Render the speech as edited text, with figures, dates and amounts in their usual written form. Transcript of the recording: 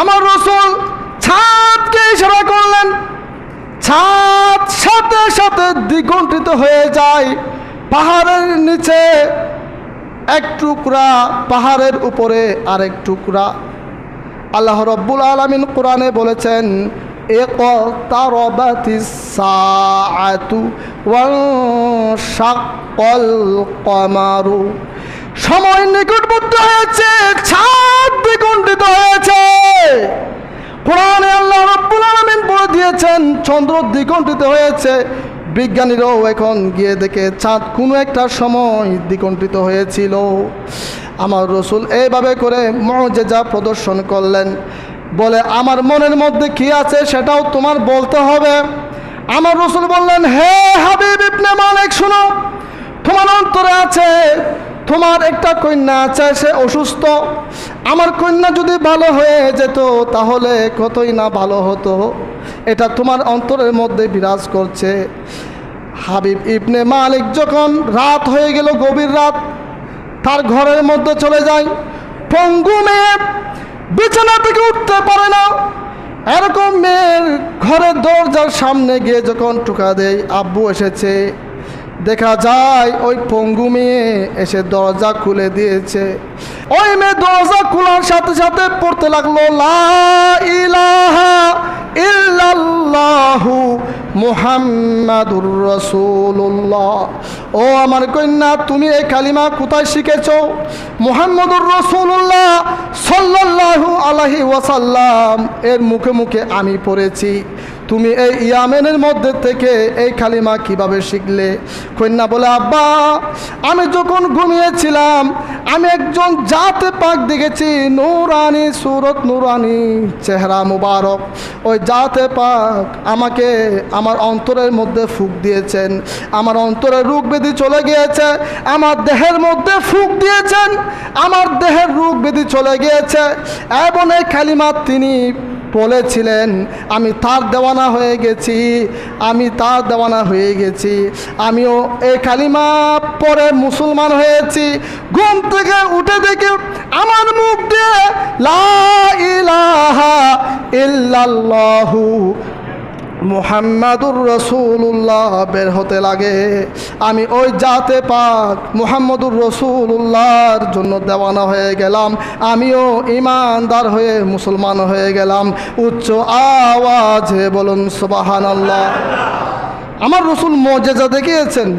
আমার রাসূল ছাদকে ইশারা করলেন, ছাদ সাথে সাথে দ্বিগুণিত হয়ে যায়। পাহাড়ের নিচে এক টুকরা, পাহাড়ের উপরে আরেক টুকরা। আল্লাহ রাব্বুল আলামিন কোরআনে বলেছেন, ইকতারাবাতিস সাআতু ওয়ানশাক্কাল কমারু, সময় নিকটবর্তী হয়েছে, ছাদ দ্বিগুণিত হয়েছে। কোরআনে আল্লাহ রাব্বুল আলামিন বলে দিয়েছেন চন্দ্র দ্বিগুণিত হয়েছে। বিজ্ঞানীরাও এখন গিয়ে দেখে চাঁদ কোনো একটা সময় দ্বিগুণিত হয়েছিল। আমার রাসূল এইভাবে করে মুজিজা প্রদর্শন করলেন। বলে আমার মনের মধ্যে কি আছে সেটাও তোমার বলতে হবে। আমার রাসূল বললেন, হে হাবিব ইবনে মালিক, শোনো, তোমার অন্তরে আছে তোমার একটা কন্যা আছে, সে অসুস্থ। আমার কন্যা যদি ভালো হয়ে যেত তাহলে কতই না ভালো হতো। এটা তোমার অন্তরের মধ্যে বিরাজ করছে। হাবিব ইবনে মালিক যখন রাত হয়ে গেল, গভীর রাত, তার ঘরের মধ্যে চলে যায়। পঙ্গু মেয়ে, বিছানা থেকে উঠতে পারে না। এরকম মেয়ের ঘরের দরজার সামনে গিয়ে যখন টোকা দেয়, আব্বু এসেছে, দেখা যায় ওই পঙ্গু মেয়ে এসে দরজা খুলে দিয়েছে। ওই মেয়ে দরজা খোলার সাথে সাথে পড়তে লাগলো, লা ইলাহা ইল্লাল্লাহু মুহাম্মাদুর রাসূলুল্লাহ। ও আমার কন্যা, তুমি এই কালিমা কোথায় শিখেছো? মুহাম্মাদুর রাসূলুল্লাহ সাল্লাল্লাহু আলাইহি ওয়াসাল্লাম এর মুখে মুখে আমি পড়েছি। তুমি এই ইয়ামেনের মধ্যে থেকে এই কালিমা কিভাবে শিখলে? কন্যা বলে, আব্বা, আমি যখন ঘুমিয়েছিলাম আমি একজন জাতে পাক দেখেছি, নূরানি সুরত, নূরানি চেহারা মুবারক। ওই জাতে পাক আমাকে আমার অন্তরের মধ্যে ফুঁক দিয়েছেন, আমার অন্তরের রোগ ব্যাধি চলে গিয়েছে। আমার দেহের মধ্যে ফুঁক দিয়েছেন, আমার দেহের রোগ ব্যাধি চলে গিয়েছে। এবং এই কালিমা তিনি বলেছিলেন, আমি তার দেওয়ানা হয়ে গেছি, আমি তার দেওয়ানা হয়ে গেছি। আমিও এই কালিমা পরে মুসলমান হয়েছি। ঘুম থেকে উঠে দেখি আমার মুখ দিয়ে লা ইলাহা ইল্লাল্লাহু মুহাম্মাদুর রাসূলুল্লাহ বের হতে লাগে। আমি ওই জাতে পাক মুহাম্মাদুর রাসূলুল্লাহর জন্য দেওয়ানা হয়ে গেলাম। আমিও ঈমানদার হয়ে মুসলমান হয়ে গেলাম। উচ্চ আওয়াজে বলুন সুবহানাল্লাহ। আমার রাসূল মুজিজা দেখিয়েছেন।